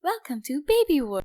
Welcome to Baby World.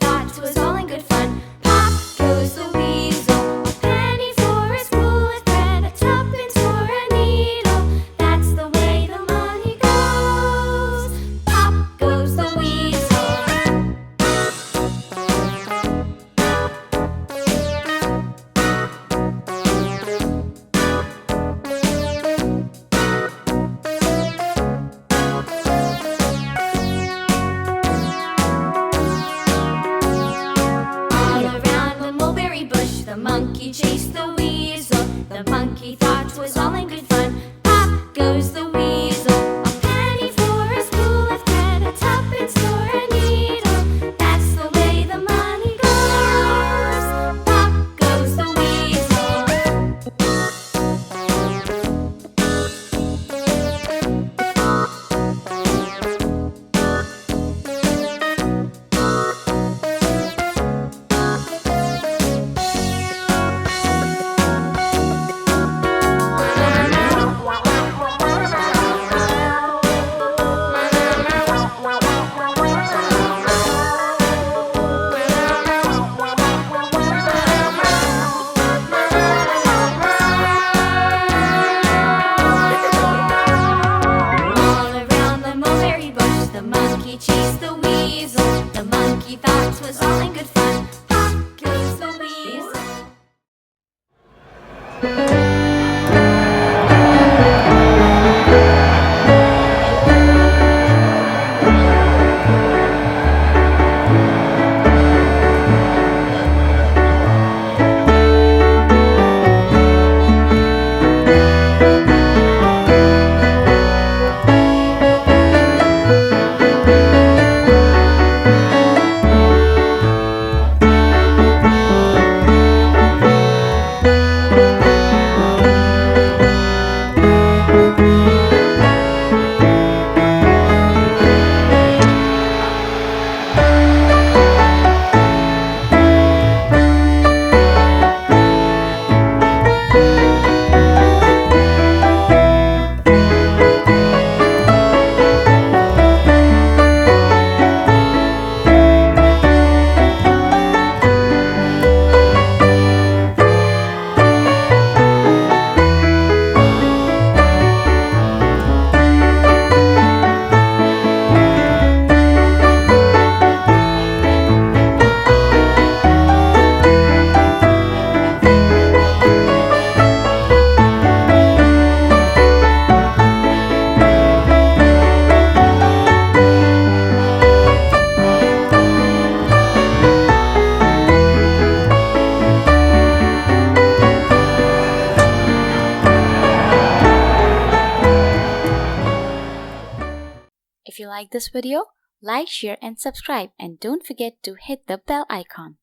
thought 'twas all in good fun. Pop goes the weasel, a penny for a spool of thread, a tuppence for a needle. That's the way the money goes. Pop goes the weasel. The monkey chased the weasel. The monkey thought 'twas all in good fun. Pop goes the weasel, a penny for a spool of thread, a tuppence for a needle. That's the way the money goes. Pop goes the weasel. The monkey chased the weasel. The monkey thought 'twas all in good fun. Pop goes the weasel. If you like this video, like, share and subscribe, and don't forget to hit the bell icon.